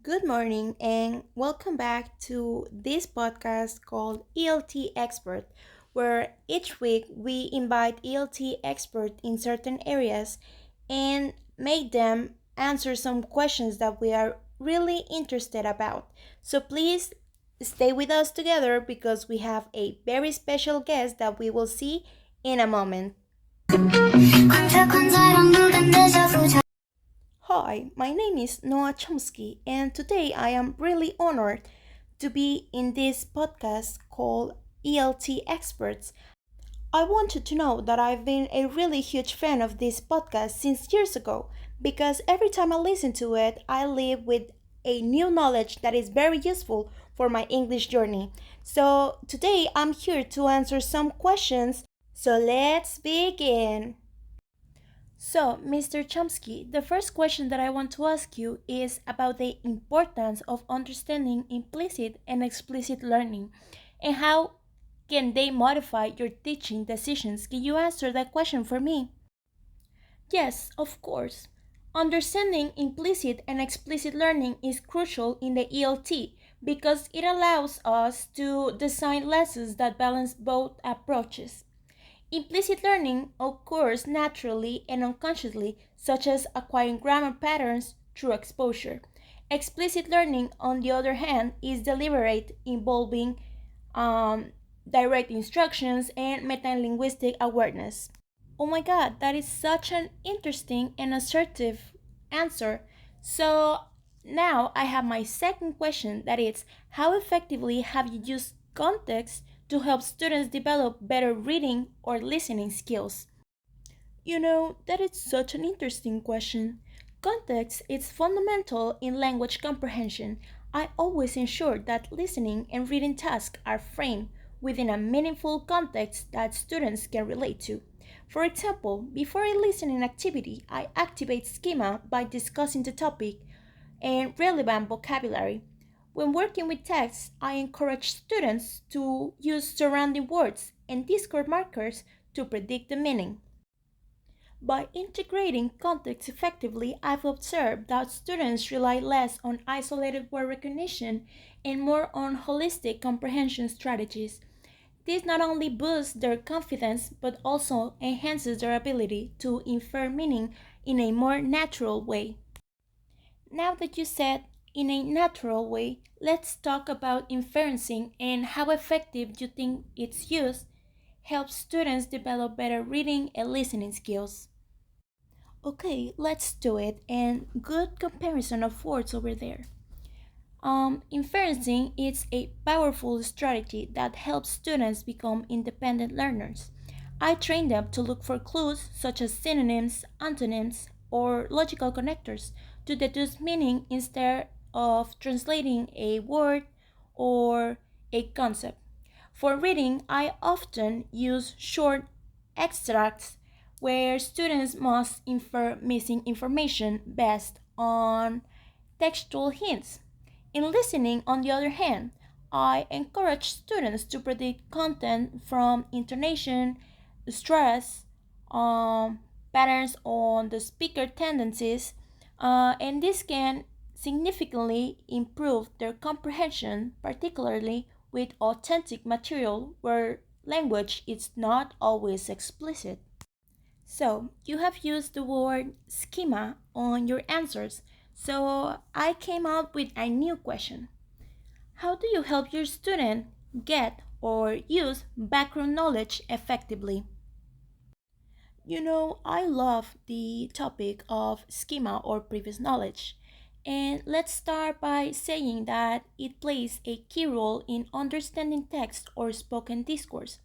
Good morning and welcome back to this podcast called ELT Expert, where each week we invite ELT experts in certain areas and make them answer some questions that we are really interested about. So please stay with us together because we have a very special guest that we will see in a moment. Hi, my name is Noah Chomsky, and today I am really honored to be in this podcast called ELT Experts. I want you to know that I've been a really huge fan of this podcast since years ago because every time I listen to it, I live with a new knowledge that is very useful for my English journey. So today I'm here to answer some questions. So let's begin. So, Mr. Chomsky, the first question that I want to ask you is about the importance of understanding implicit and explicit learning and how can they modify your teaching decisions? Can you answer that question for me? Yes, of course. Understanding implicit and explicit learning is crucial in the ELT because it allows us to design lessons that balance both approaches. Implicit learning occurs naturally and unconsciously, such as acquiring grammar patterns through exposure. Explicit learning, on the other hand, is deliberate, involving um, direct instructions and metalinguistic awareness. Oh my god, that is such an interesting and assertive answer. So now I have my second question, that is, how effectively have you used context to help students develop better reading or listening skills? That is such an interesting question. Context is fundamental in language comprehension. I always ensure that listening and reading tasks are framed within a meaningful context that students can relate to. For example, before a listening activity, I activate schema by discussing the topic and relevant vocabulary. When working with text, I encourage students to use surrounding words and discord markers to predict the meaning. By integrating context effectively, I've observed that students rely less on isolated word recognition and more on holistic comprehension strategies. This not only boosts their confidence but also enhances their ability to infer meaning in a more natural way. Now that you said in a natural way, let's talk about inferencing and how effective you think its use helps students develop better reading and listening skills. Okay, let's do it. And good comparison of words over there. Inferencing is a powerful strategy that helps students become independent learners. I train them to look for clues such as synonyms, antonyms, or logical connectors to deduce meaning instead of translating a word or a concept. For reading, I often use short extracts where students must infer missing information based on textual hints. In listening, on the other hand, I encourage students to predict content from intonation, stress, um, patterns on the speaker tendencies, and this can significantly improve their comprehension, particularly with authentic material where language is not always explicit. So, you have used the word schema on your answers. So, I came up with a new question. How do you help your student get or use background knowledge effectively? I love the topic of schema or previous knowledge. And let's start by saying that it plays a key role in understanding text or spoken discourse.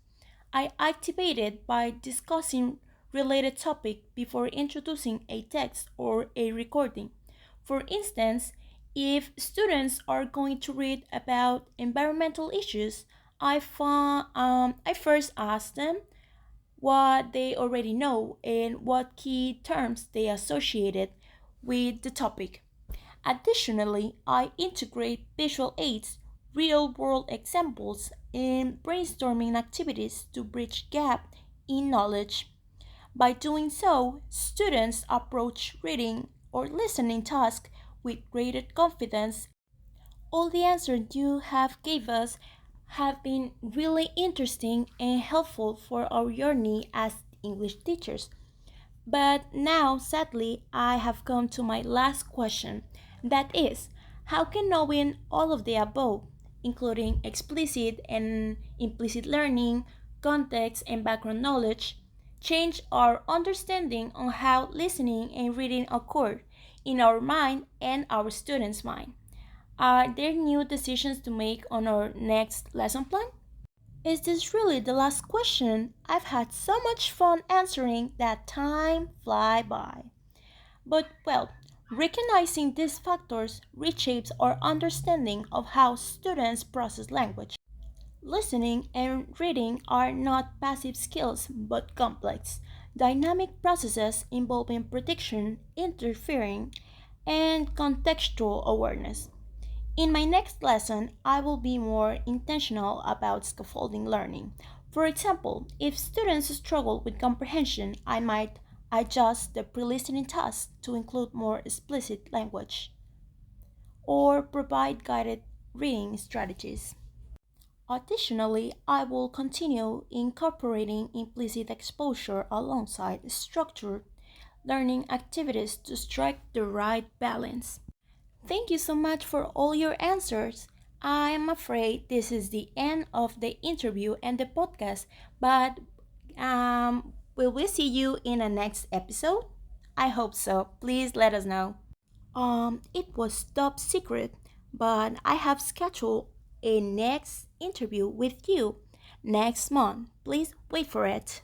I activate it by discussing related topic before introducing a text or a recording. For instance, if students are going to read about environmental issues, I first ask them what they already know and what key terms they associated with the topic. Additionally, I integrate visual aids, real world examples, and brainstorming activities to bridge gap in knowledge. By doing so, students approach reading or listening tasks with greater confidence. All the answers you have gave us have been really interesting and helpful for our journey as English teachers. But now, sadly, I have come to my last question. That is, how can knowing all of the above, including explicit and implicit learning, context, and background knowledge, change our understanding on how listening and reading occur in our mind and our students' mind? Are there new decisions to make on our next lesson plan? Is this really the last question? I've had so much fun answering that time fly by. But well, recognizing these factors reshapes our understanding of how students process language. Listening and reading are not passive skills but complex, dynamic processes involving prediction, interfering, and contextual awareness. In my next lesson, I will be more intentional about scaffolding learning. For example, if students struggle with comprehension, I might adjust the pre listening task to include more explicit language or provide guided reading strategies. Additionally, I will continue incorporating implicit exposure alongside structured learning activities to strike the right balance. Thank you so much for all your answers. I am afraid this is the end of the interview and the podcast, but will we see you in a next episode? I hope so. Please let us know. It was top secret, but I have scheduled a next interview with you next month. Please wait for it.